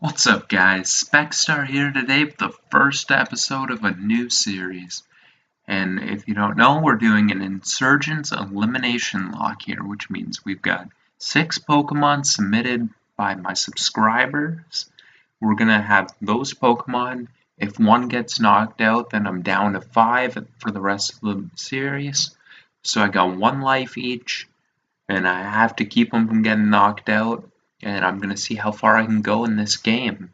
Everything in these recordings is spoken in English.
What's up, guys? Specstar here today with the first episode of a new series. And if you don't know, we're doing an Insurgence Eliminationlocke here, which means we've got 6 Pokemon submitted by my subscribers. We're gonna have those Pokemon. If one gets knocked out, then I'm down to 5 for the rest of the series. So I got 1 life each, and I have to keep them from getting knocked out. And I'm going to see how far I can go in this game.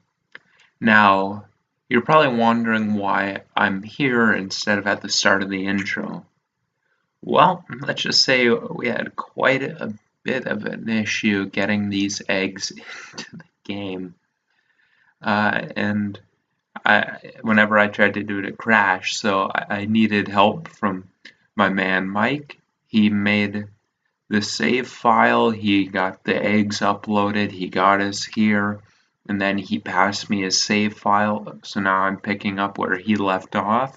Now, you're probably wondering why I'm here instead of at the start of the intro. Well, let's just say we had quite a bit of an issue getting these eggs into the game. Whenever I tried to do it, it crashed, so I needed help from my man Mike. He made the save file, he got the eggs uploaded, he got us here, and then he passed me his save file, so now I'm picking up where he left off.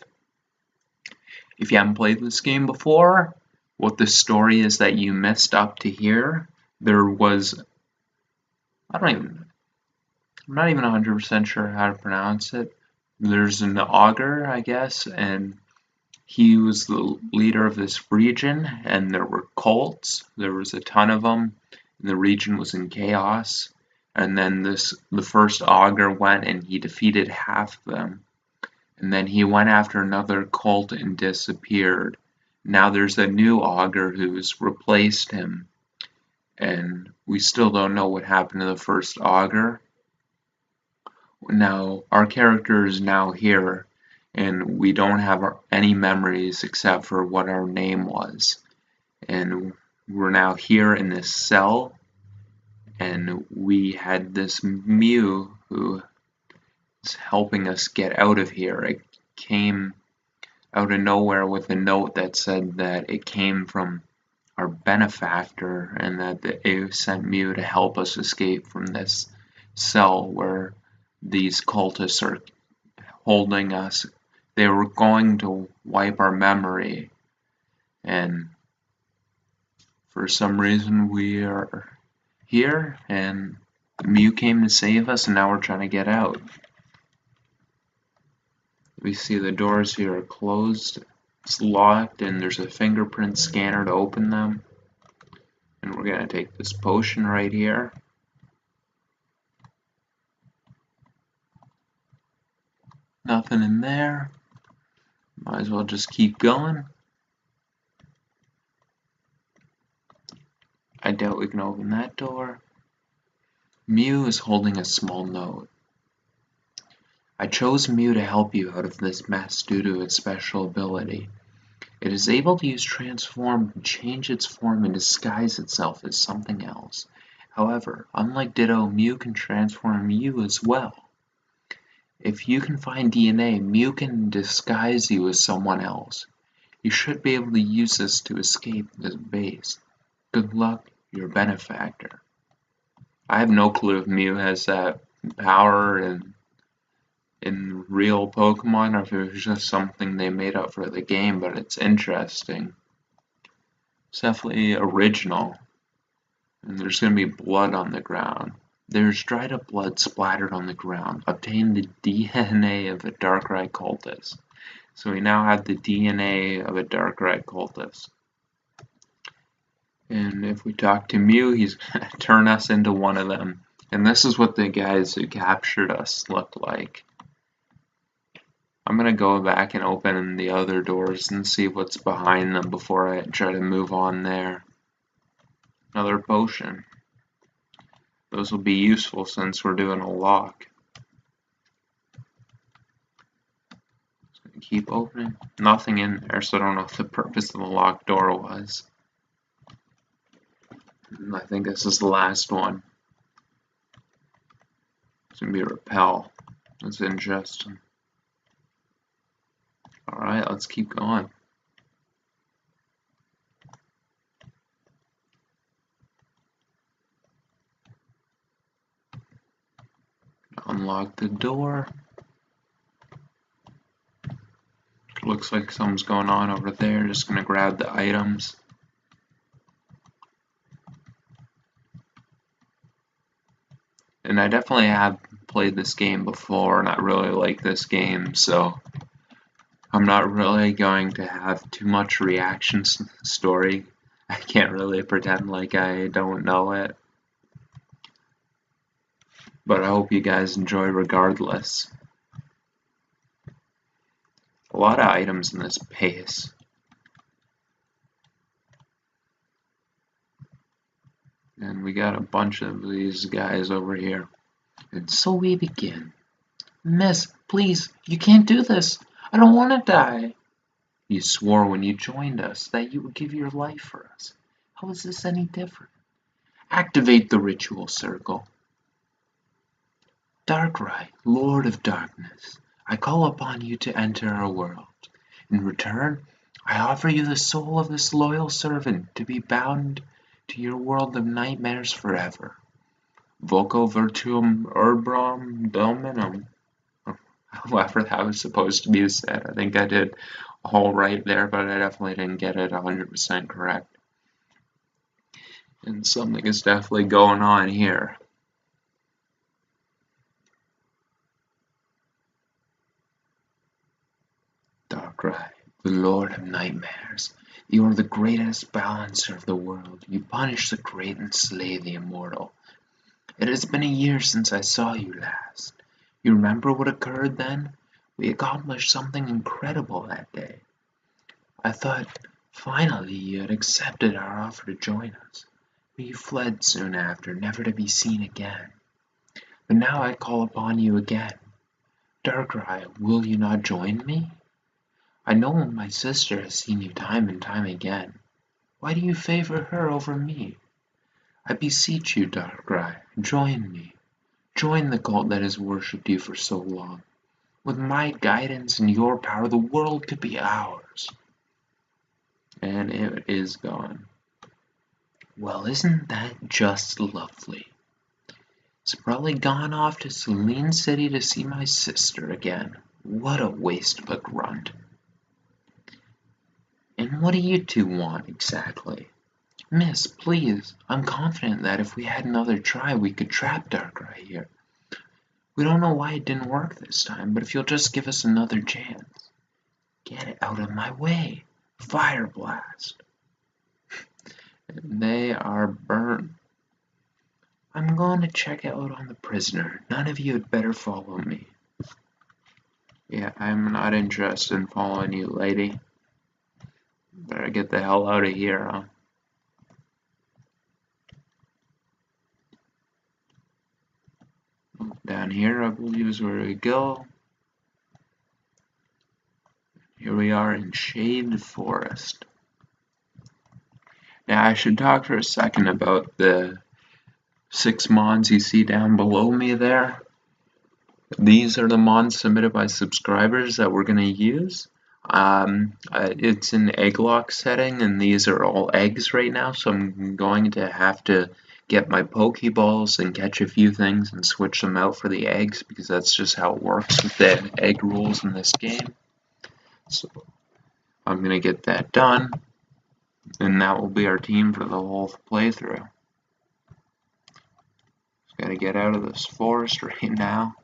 If you haven't played this game before, what the story is that you missed up to here, there was, I'm not even 100% sure how to pronounce it. There's an augur, I guess, and he was the leader of this region, and there were cults. There was a ton of them, and the region was in chaos. And then the first augur went and he defeated half of them. And then he went after another cult and disappeared. Now there's a new augur who's replaced him. And we still don't know what happened to the first augur. Now, our character is now here, and we don't have any memories except for what our name was. And we're now here in this cell, and we had this Mew who is helping us get out of here. It came out of nowhere with a note that said that it came from our benefactor and that it sent Mew to help us escape from this cell where these cultists are holding us. They were going to wipe our memory, and for some reason we are here, and Mew came to save us, and now we're trying to get out. We see the doors here are closed, it's locked, and there's a fingerprint scanner to open them. And we're going to take this potion right here. Nothing in there. Might as well just keep going. I doubt we can open that door. Mew is holding a small note. I chose Mew to help you out of this mess due to its special ability. It is able to use transform to change its form and disguise itself as something else. However, unlike Ditto, Mew can transform you as well. If you can find DNA, Mew can disguise you as someone else. You should be able to use this to escape this base. Good luck, your benefactor. I have no clue if Mew has that power in real Pokemon or if it was just something they made up for the game, but it's interesting. It's definitely original. And there's going to be blood on the ground. There's dried up blood splattered on the ground. Obtain the DNA of a Darkrai cultist. So we now have the DNA of a Darkrai cultist. And if we talk to Mew, he's going to turn us into one of them. And this is what the guys who captured us look like. I'm going to go back and open the other doors and see what's behind them before I try to move on there. Another potion. Those will be useful since we're doing a lock. Just gonna keep opening. Nothing in there, so I don't know what the purpose of the locked door was. And I think this is the last one. It's gonna be a repel. That's interesting. Alright, let's keep going. Unlock the door. Looks like something's going on over there. Just gonna grab the items. And I definitely have played this game before and I really like this game, so I'm not really going to have too much reaction story. I can't really pretend like I don't know it. But I hope you guys enjoy regardless. A lot of items in this pace. And we got a bunch of these guys over here. And so we begin. Miss, please, you can't do this. I don't want to die. You swore when you joined us that you would give your life for us. How is this any different? Activate the ritual circle. Darkrai, Lord of Darkness, I call upon you to enter our world. In return, I offer you the soul of this loyal servant to be bound to your world of nightmares forever. Voco virtuum urbram dominum. However that was supposed to be said. I think I did all right there, but I definitely didn't get it 100% correct. And something is definitely going on here. Darkrai, the Lord of Nightmares, you are the greatest balancer of the world. You punish the great and slay the immortal. It has been a year since I saw you last. You remember what occurred then? We accomplished something incredible that day. I thought, finally, you had accepted our offer to join us, but you fled soon after, never to be seen again. But now I call upon you again. Darkrai, will you not join me? I know my sister has seen you time and time again. Why do you favor her over me? I beseech you, Darkrai, join me. Join the cult that has worshipped you for so long. With my guidance and your power, the world could be ours. And it is gone. Well, isn't that just lovely? It's probably gone off to Celine City to see my sister again. What a waste of a grunt. And what do you two want exactly? Miss, please, I'm confident that if we had another try, we could trap Darkrai here. We don't know why it didn't work this time, but if you'll just give us another chance. Get it out of my way. Fire blast. They are burnt. I'm going to check out on the prisoner. None of you had better follow me. Yeah, I'm not interested in following you, lady. Better get the hell out of here, huh? Down here, I believe, is where we go. Here we are in Shade Forest. Now, I should talk for a second about the 6 mons you see down below me there. These are the mons submitted by subscribers that we're going to use. It's an egg lock setting, and these are all eggs right now, so I'm going to have to get my Pokeballs and catch a few things and switch them out for the eggs, because that's just how it works with the egg rules in this game. So I'm going to get that done, and that will be our team for the whole playthrough. Just got to get out of this forest right now.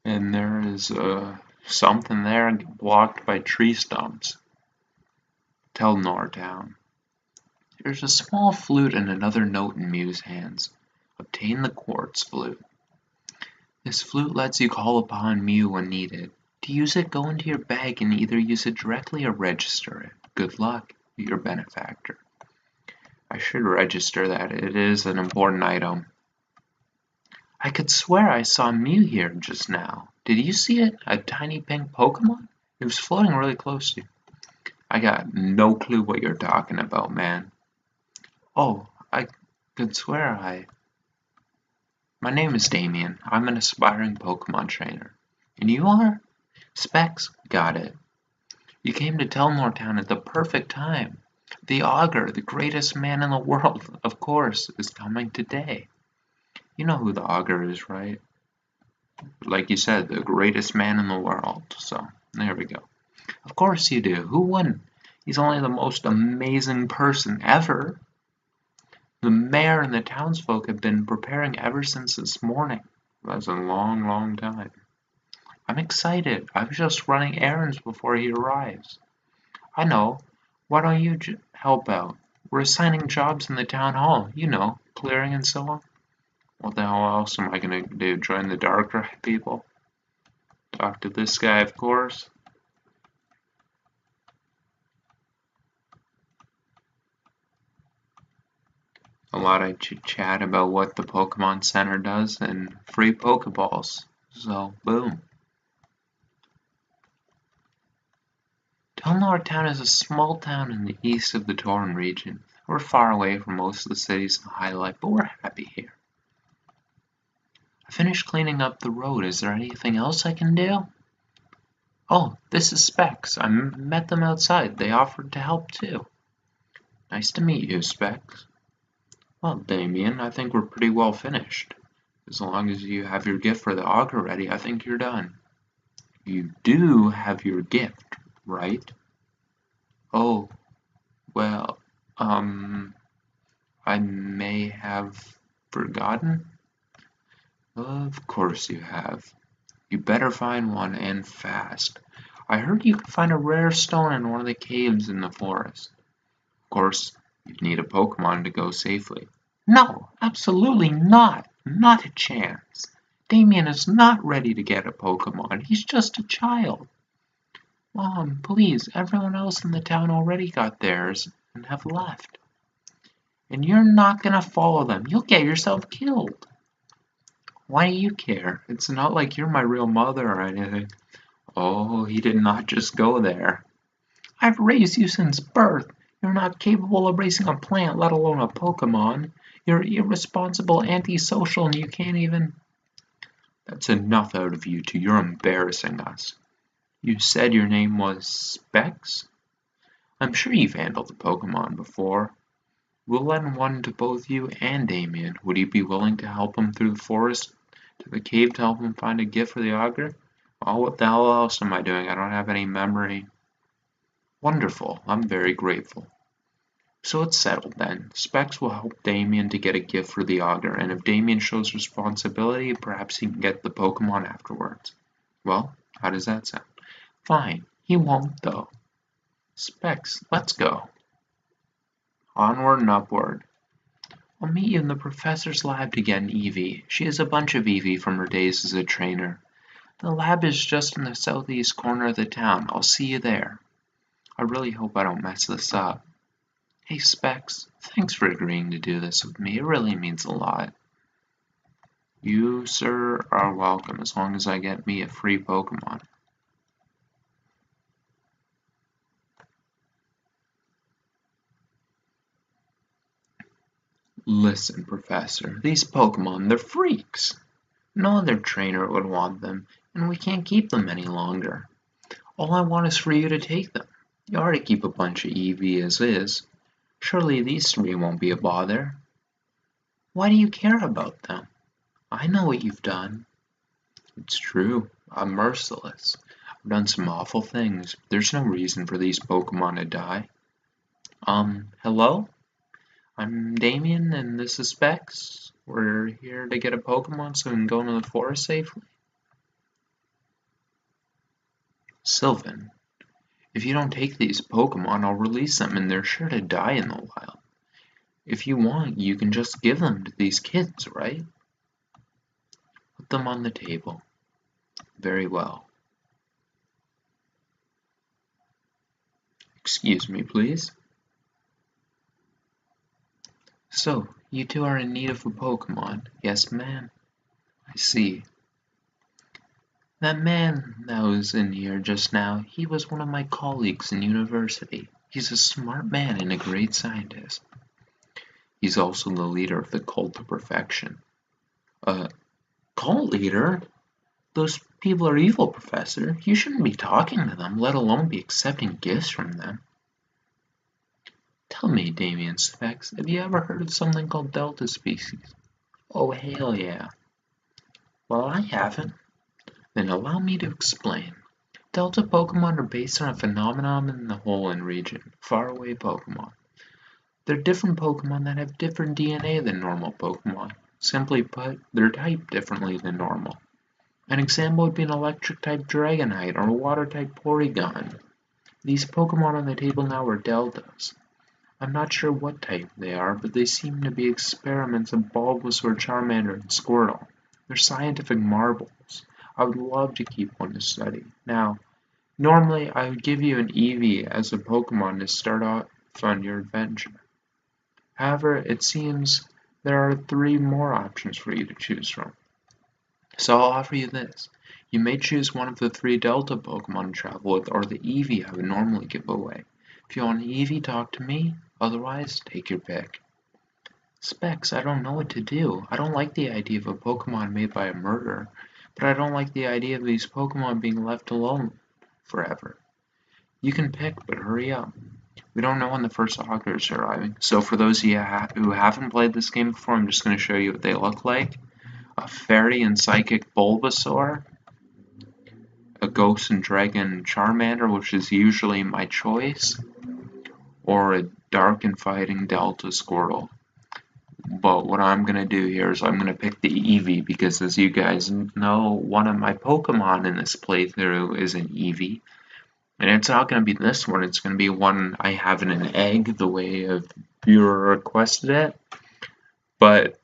And there is something there blocked by tree stumps. Telnor Town. There's a small flute and another note in Mew's hands. Obtain the quartz flute. This flute lets you call upon Mew when needed. To use it, go into your bag and either use it directly or register it. Good luck, your benefactor. I should register that. It is an important item. I could swear I saw Mew here just now. Did you see it? A tiny pink Pokemon? It was floating really close to you. I got no clue what you're talking about, man. Oh, I could swear My name is Damien. I'm an aspiring Pokemon trainer. And you are? Specs? Got it. You came to Telnor Town at the perfect time. The Augur, the greatest man in the world, of course, is coming today. You know who the Augur is, right? Like you said, the greatest man in the world. So, there we go. Of course you do. Who wouldn't? He's only the most amazing person ever. The mayor and the townsfolk have been preparing ever since this morning. That's a long, long time. I'm excited. I was just running errands before he arrives. I know. Why don't you help out? We're assigning jobs in the town hall, clearing and so on. What the hell else am I gonna do? Join the darker people? Talk to this guy, of course. A lot of chit-chat about what the Pokemon Center does and free Pokeballs. So, boom. Delnor Town is a small town in the east of the Tauren region. We're far away from most of the cities in the High Life, but we're happy here. I finished cleaning up the road. Is there anything else I can do? Oh, this is Specs. I met them outside. They offered to help too. Nice to meet you, Specs. Well, Damien, I think we're pretty well finished. As long as you have your gift for the auger ready, I think you're done. You do have your gift, right? Oh, well, I may have forgotten? Of course you have. You better find one, and fast. I heard you could find a rare stone in one of the caves in the forest. Of course, you'd need a Pokemon to go safely. No, absolutely not. Not a chance. Damien is not ready to get a Pokemon. He's just a child. Mom, please, everyone else in the town already got theirs and have left. And you're not gonna follow them. You'll get yourself killed. Why do you care? It's not like you're my real mother or anything. Oh, he did not just go there. I've raised you since birth. You're not capable of raising a plant, let alone a Pokemon. You're irresponsible, antisocial, and you can't even... That's enough out of you two. You're embarrassing us. You said your name was Specs? I'm sure you've handled a Pokemon before. We'll lend one to both you and Damien. Would you be willing to help him through the forest to the cave to help him find a gift for the augur? Well, what the hell else am I doing? I don't have any memory. Wonderful. I'm very grateful. So it's settled then. Specs will help Damien to get a gift for the augur, and if Damien shows responsibility, perhaps he can get the Pokemon afterwards. Well, how does that sound? Fine. He won't, though. Specs, let's go. Onward and upward. I'll meet you in the professor's lab to get an Eevee. She has a bunch of Eevee from her days as a trainer. The lab is just in the southeast corner of the town. I'll see you there. I really hope I don't mess this up. Hey Specs, thanks for agreeing to do this with me. It really means a lot. You, sir, are welcome as long as I get me a free Pokemon. Listen, Professor, these Pokemon, they're freaks. No other trainer would want them, and we can't keep them any longer. All I want is for you to take them. You already keep a bunch of Eevee as is. Surely these three won't be a bother. Why do you care about them? I know what you've done. It's true. I'm merciless. I've done some awful things. There's no reason for these Pokemon to die. Hello? I'm Damien, and this is Specs. We're here to get a Pokemon so we can go into the forest safely. Sylvan, if you don't take these Pokemon, I'll release them, and they're sure to die in the wild. If you want, you can just give them to these kids, right? Put them on the table. Very well. Excuse me, please. So, you two are in need of a Pokemon. Yes, ma'am. I see. That man that was in here just now, he was one of my colleagues in university. He's a smart man and a great scientist. He's also the leader of the Cult of Perfection. Cult leader? Those people are evil, Professor. You shouldn't be talking to them, let alone be accepting gifts from them. Tell me, Damien Specs, have you ever heard of something called Delta species? Oh, hell yeah. Well, I haven't. Then allow me to explain. Delta Pokemon are based on a phenomenon in the Hoenn region, faraway Pokemon. They're different Pokemon that have different DNA than normal Pokemon. Simply put, they're typed differently than normal. An example would be an electric-type Dragonite or a water-type Porygon. These Pokemon on the table now are Deltas. I'm not sure what type they are, but they seem to be experiments of Bulbasaur, Charmander, and Squirtle. They're scientific marvels. I would love to keep one to study. Now, normally I would give you an Eevee as a Pokemon to start off on your adventure. However, it seems there are 3 more options for you to choose from. So I'll offer you this. You may choose one of the 3 Delta Pokemon to travel with, or the Eevee I would normally give away. If you want an Eevee, talk to me. Otherwise, take your pick. Specs, I don't know what to do. I don't like the idea of a Pokemon made by a murderer, but I don't like the idea of these Pokemon being left alone forever. You can pick, but hurry up. We don't know when the first augers are arriving, so for those of you who haven't played this game before, I'm just going to show you what they look like. A Fairy and Psychic Bulbasaur, a Ghost and Dragon Charmander, which is usually my choice, or a Dark and Fighting Delta Squirtle. But what I'm going to do here is I'm going to pick the Eevee, because as you guys know, one of my Pokemon in this playthrough is an Eevee. And it's not going to be this one, it's going to be one I have in an egg, the way a viewer requested it. But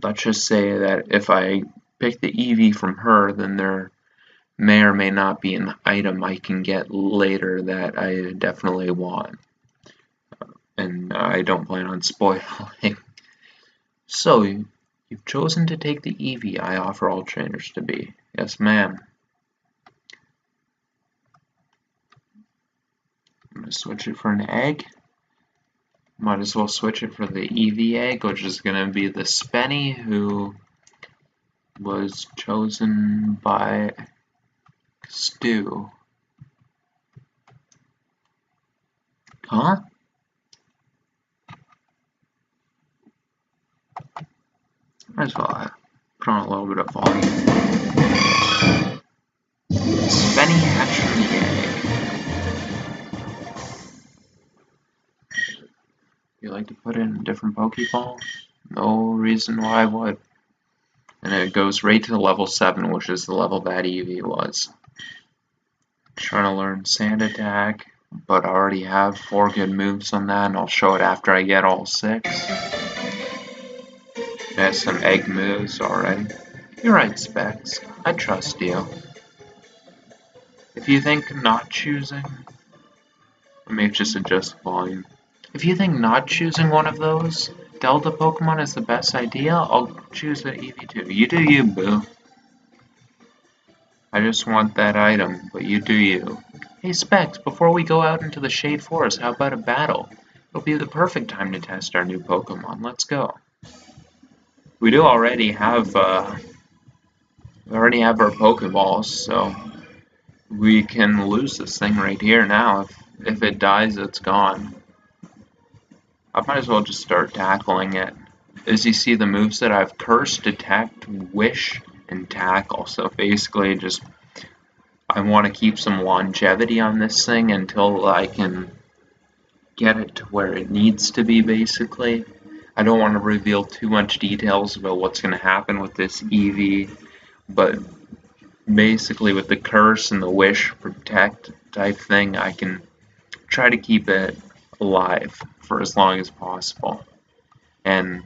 let's just say that if I pick the Eevee from her, then there may or may not be an item I can get later that I definitely want. And I don't plan on spoiling. So, you've chosen to take the Eevee I offer all trainers to be. Yes, ma'am. I'm going to switch it for an egg. Might as well switch it for the Eevee egg, which is going to be the Spenny, who was chosen by Stu. Huh? Might as well put on a little bit of volume. Spenny hatched from the egg. You like to put in a different Pokeball? No reason why I would. And it goes right to level 7, which is the level that Eevee was. Trying to learn Sand Attack, but I already have 4 good moves on that, and I'll show it after I get all 6. It has some egg moves already. You're right, Specs. I trust you. If you think not choosing... Let me just adjust the volume. If you think not choosing one of those Delta Pokemon is the best idea, I'll choose the Eevee too. You do you, boo. I just want that item, but you do you. Hey Specs, before we go out into the Shade Forest, how about a battle? It'll be the perfect time to test our new Pokemon. Let's go. We do already have, our Pokeballs, so we can lose this thing right here now. If it dies, it's gone. I might as well just start tackling it. As you see, the moves that I've Curse, Detect, Wish, and Tackle. So basically, I want to keep some longevity on this thing until I can get it to where it needs to be, basically. I don't want to reveal too much details about what's going to happen with this Eevee, but basically with the Curse and the Wish, Protect type thing, I can try to keep it alive for as long as possible. And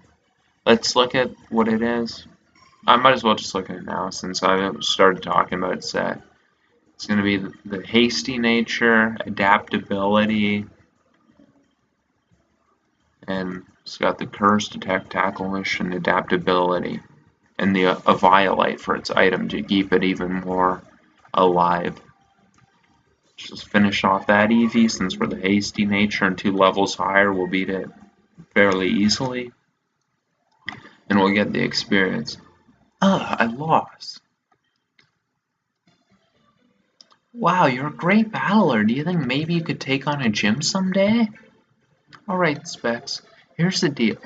let's look at what it is. I might as well just look at it now since I started talking about it set. It's going to be the hasty nature, adaptability, and it's got the Curse, Detect, Tackle, Wish, and adaptability. And the Violite for its item to keep it even more alive. Just finish off that Eevee, since we're the hasty nature and 2 levels higher, we'll beat it fairly easily. And we'll get the experience. I lost. Wow, you're a great battler. Do you think maybe you could take on a gym someday? Alright, Specs. Here's the deal.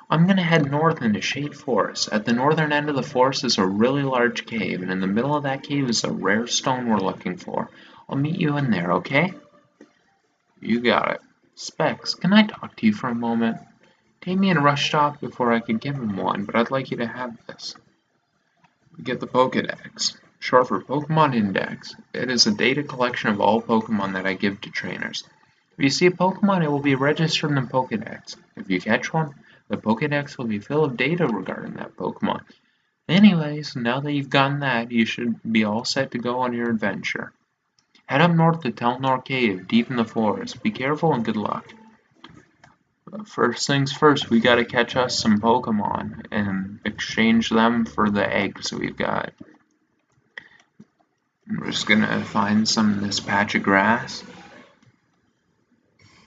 I'm gonna head north into Shade Forest. At the northern end of the forest is a really large cave, and in the middle of that cave is a rare stone we're looking for. I'll meet you in there, okay? You got it. Specs, can I talk to you for a moment? Damien rushed off before I could give him one, but I'd like you to have this. Get the Pokédex, short for Pokemon Index. It is a data collection of all Pokemon that I give to trainers. If you see a Pokemon, it will be registered in the Pokédex. If you catch one, the Pokédex will be full of data regarding that Pokemon. Anyways, now that you've gotten that, you should be all set to go on your adventure. Head up north to Telnor Cave, deep in the forest. Be careful and good luck. First things first, we gotta catch us some Pokemon and exchange them for the eggs we've got. We're just gonna find some of this patch of grass.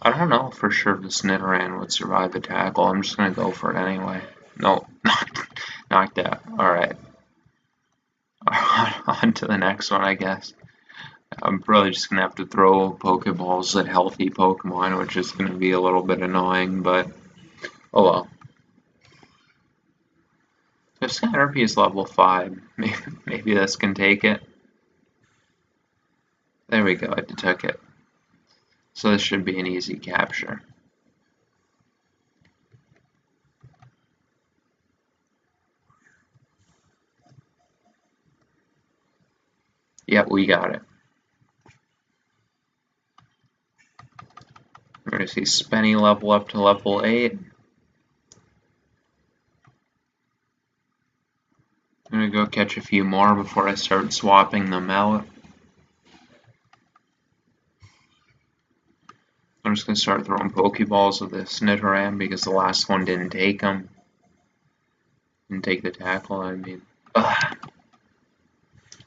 I don't know for sure if the Snitterain would survive the tackle. I'm just gonna go for it anyway. No, knocked out. Alright. On to the next one, I guess. I'm probably just gonna have to throw Pokeballs at healthy Pokemon, which is gonna be a little bit annoying, but oh well. So Scatterbee is level 5. Maybe this can take it. There we go, it took it. So this should be an easy capture. Yep, we got it. We're going to see Spenny level up to level 8. I'm going to go catch a few more before I start swapping them out. I'm just going to start throwing Pokeballs at this Snitterain because the last one didn't take them. Didn't take the tackle, I mean. Ugh.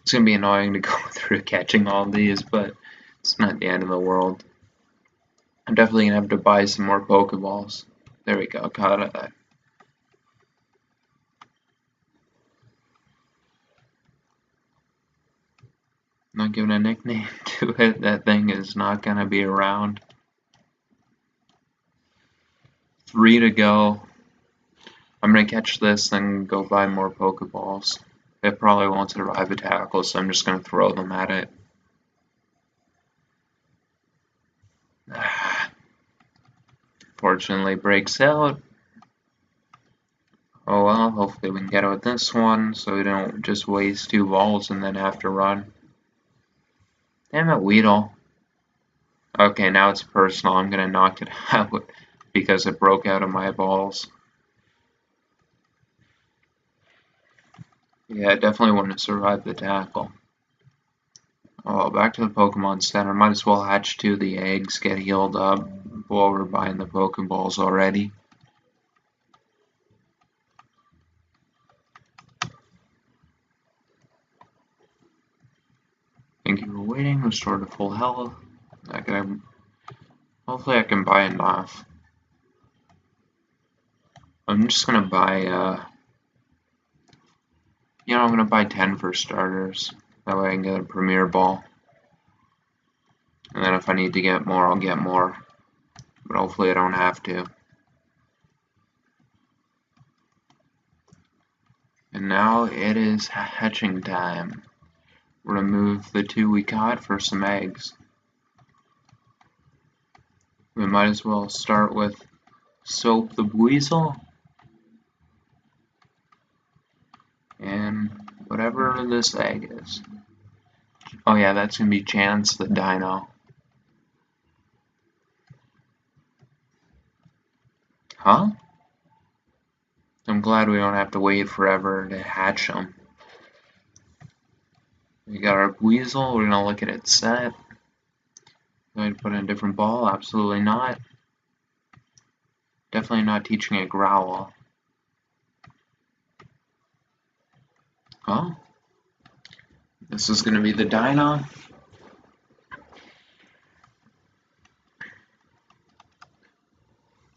It's going to be annoying to go through catching all these, but it's not the end of the world. I'm definitely going to have to buy some more Pokeballs. There we go, caught it. Not giving a nickname to it, that thing is not going to be around. 3 to go. I'm going to catch this, then go buy more Pokeballs. It probably won't survive a tackle, so I'm just going to throw them at it. Fortunately, breaks out. Oh well, hopefully we can get it with this one, so we don't just waste 2 balls and then have to run. Damn it, Weedle. Okay, now it's personal. I'm going to knock it out because it broke out of my balls. Yeah, it definitely wouldn't have survived the tackle. Oh, back to the Pokemon Center. Might as well hatch 2 of the eggs, get healed up while we're buying the Pokeballs already. Thank you for waiting. Restore to full health. Hopefully I can buy enough. I'm just gonna buy, I'm gonna buy 10 for starters. That way I can get a Premier Ball. And then if I need to get more, I'll get more. But hopefully I don't have to. And now it is hatching time. Remove the 2 we caught for some eggs. We might as well start with Soap the Weasel. And whatever this egg is. Oh yeah, that's gonna be Chance the Dino. Huh? I'm glad we don't have to wait forever to hatch them. We got our Weasel, we're gonna look at its set. Going to put in a different ball? Absolutely not. Definitely not teaching it Growl. Huh? This is gonna be the Dino.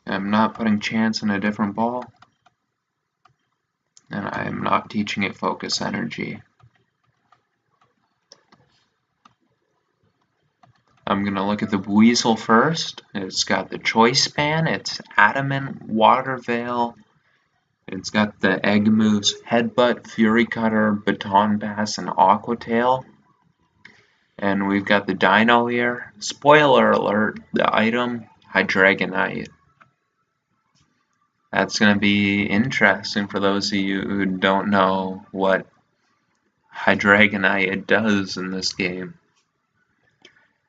I'm not putting Chance in a different ball. And I'm not teaching it Focus Energy. I'm going to look at the Weasel first. It's got the Choice Span, it's Adamant, Water Veil. It's got the Egg moves Headbutt, Fury Cutter, Baton Pass, and Aqua Tail. And we've got the Dino here. Spoiler alert, the item Hydreigonite. That's going to be interesting for those of you who don't know what Hydreigonite does in this game.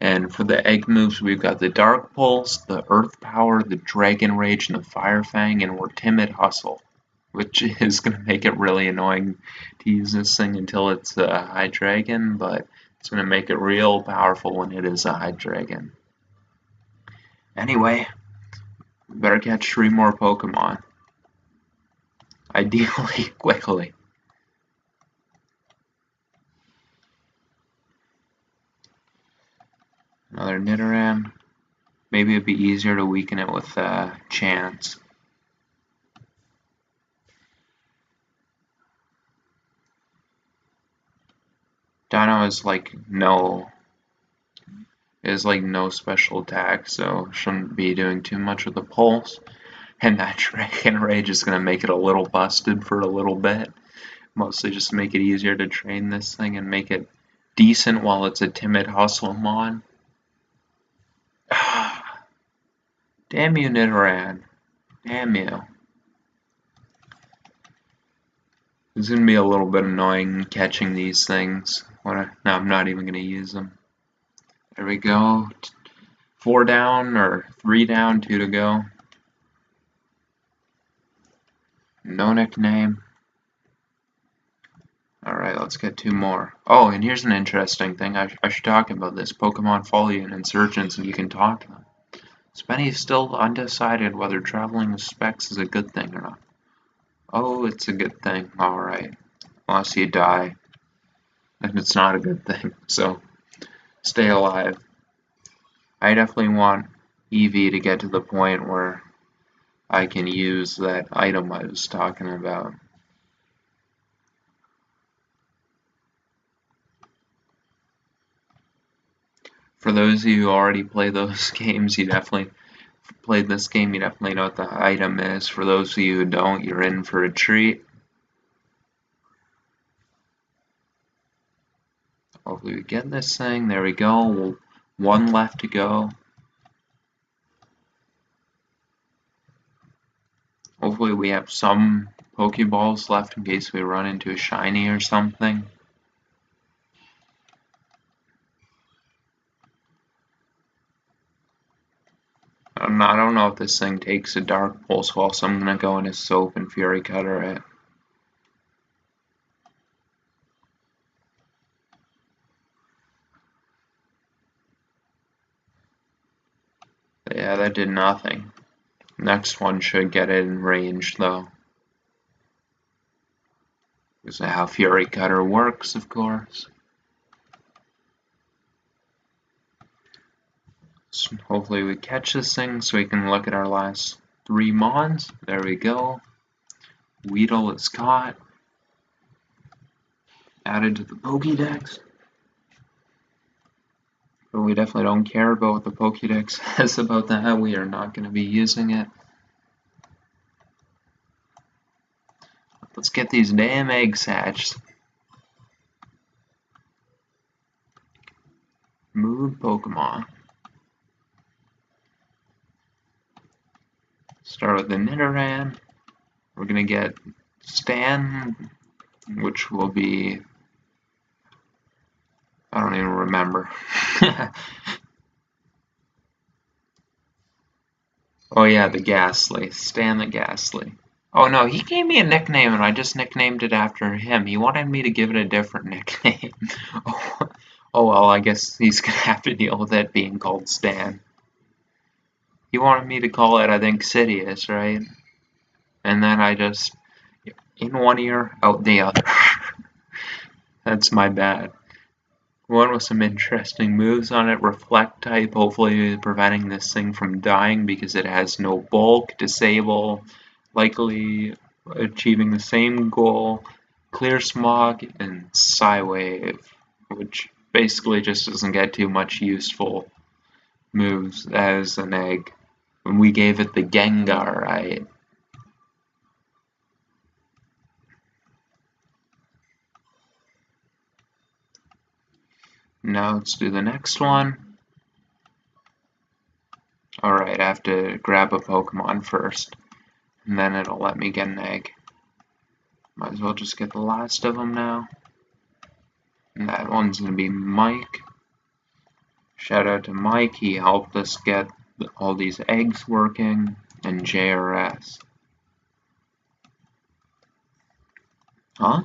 And for the egg moves, we've got the Dark Pulse, the Earth Power, the Dragon Rage, and the Fire Fang, and we're Timid Hustle, which is going to make it really annoying to use this thing until it's a Hydreigon, but it's going to make it real powerful when it is a Hydreigon. Anyway, we better catch 3 more Pokemon. Ideally, quickly. Another Nidoran. Maybe it'd be easier to weaken it with Chance. Dino is like no special attack, so shouldn't be doing too much with the Pulse. And that Dragon Rage is going to make it a little busted for a little bit. Mostly just to make it easier to train this thing and make it decent while it's a Timid Hustle mon. Damn you, Nidoran. Damn you. It's going to be a little bit annoying catching these things. No, I'm not even going to use them. There we go. 4 down, or 3 down, 2 to go. No nickname. Alright, let's get 2 more. Oh, and here's an interesting thing. I should talk about this. Pokemon follow you in Insurgence and you can talk to them. Spenny's still undecided whether traveling with Specs is a good thing or not. Oh, it's a good thing. Alright. Unless you die. Then it's not a good thing. So, stay alive. I definitely want Eevee to get to the point where I can use that item I was talking about. For those of you who already play those games, you definitely played this game, you definitely know what the item is. For those of you who don't, you're in for a treat. Hopefully we get this thing. There we go. 1 left to go. Hopefully we have some Pokeballs left in case we run into a shiny or something. I don't know if this thing takes a Dark Pulse well, so I'm going to go into Soap and Fury Cutter it. But yeah, that did nothing. Next one should get it in range, though. This is how Fury Cutter works, of course. So hopefully we catch this thing so we can look at our last 3 Mons. There we go. Weedle is caught. Added to the Pokédex. But we definitely don't care about what the Pokédex says about that. We are not going to be using it. Let's get these damn eggs hatched. Move Pokemon. Start with the Nidoran. We're going to get Stan, which will be... I don't even remember. Oh yeah, the Ghastly. Stan the Ghastly. Oh no, he gave me a nickname and I just nicknamed it after him. He wanted me to give it a different nickname. Oh well, I guess he's gonna have to deal with it being called Stan. He wanted me to call it, I think, Sidious, right? And then I just, in one ear, out the other. That's my bad. One with some interesting moves on it. Reflect type, hopefully preventing this thing from dying because it has no bulk. Disable, likely achieving the same goal. Clear Smog and Psywave, which basically just doesn't get too much useful moves as an egg. When we gave it the Gengar, right? Now let's do the next one. Alright, have to grab a Pokemon first, and then it'll let me get an egg. Might as well just get the last of them now. And that one's going to be Mike. Shout out to Mike, he helped us get all these eggs working, and JRS. Huh?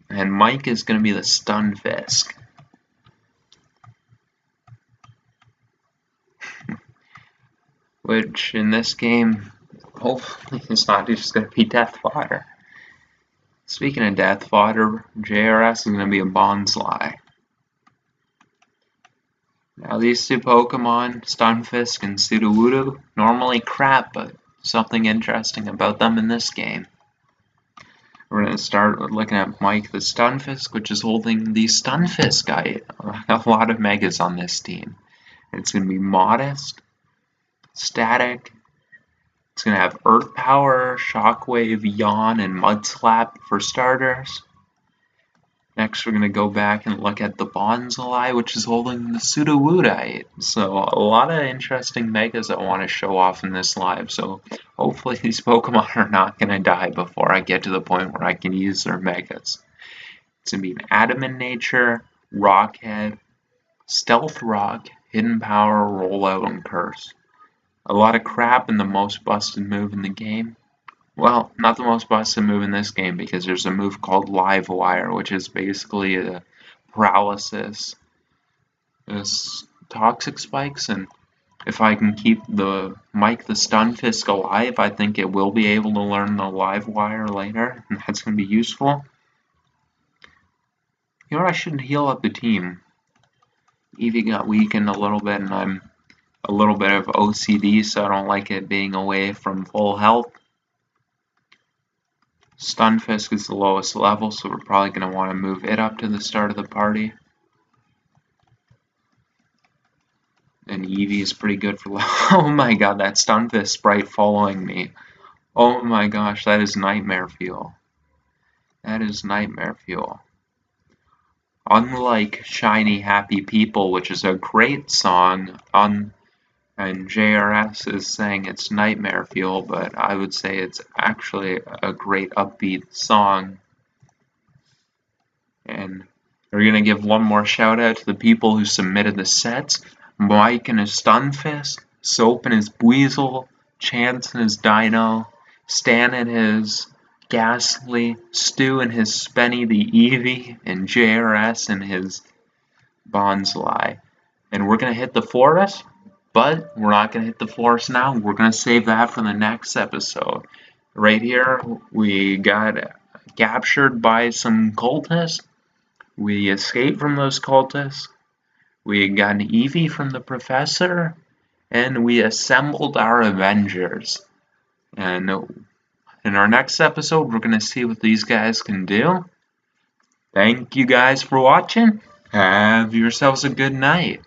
And Mike is going to be the Stunfisk. Which, in this game, hopefully it's not just going to be Death Fodder. Speaking of Death Fodder, JRS is going to be a Bonsly. Now these two Pokemon, Stunfisk and Sudowoodo, normally crap, but something interesting about them in this game. We're going to start looking at Mike the Stunfisk, which is holding the Stunfisk guy. A lot of Megas on this team. It's going to be Modest, Static. It's going to have Earth Power, Shockwave, Yawn, and Mud Slap for starters. Next, we're going to go back and look at the Bonsly, which is holding the Sudowoodo. So, a lot of interesting Megas I want to show off in this live. So, hopefully these Pokemon are not going to die before I get to the point where I can use their Megas. It's going to be an Adamant Nature, Rockhead, Stealth Rock, Hidden Power, Rollout, and Curse. A lot of crap in the most busted move in the game. Well, not the most busted move in this game, because there's a move called Live Wire, which is basically a paralysis. There's toxic spikes, and if I can keep the Mike the Stunfisk alive, I think it will be able to learn the Live Wire later, and that's going to be useful. You know what, I should heal up the team. Eevee got weakened a little bit, and I'm a little bit of OCD, so I don't like it being away from full health. Stunfisk is the lowest level, so we're probably going to want to move it up to the start of the party. And Eevee is pretty good for oh my god, that Stunfisk sprite following me. Oh my gosh, that is nightmare fuel. That is nightmare fuel. Unlike Shiny Happy People, which is a great song, and JRS is saying it's nightmare fuel, but I would say it's actually a great upbeat song. And we're going to give one more shout out to the people who submitted the sets. Mike and his Stunfisk, Soap and his Buizel, Chance and his Dino, Stan and his Ghastly, Stu and his Spenny the Eevee, and JRS and his Bonsly. And we're going to hit the forest. But we're not going to hit the forest now. We're going to save that for the next episode. Right here, we got captured by some cultists. We escaped from those cultists. We got an Eevee from the professor. And we assembled our Avengers. And in our next episode, we're going to see what these guys can do. Thank you guys for watching. Have yourselves a good night.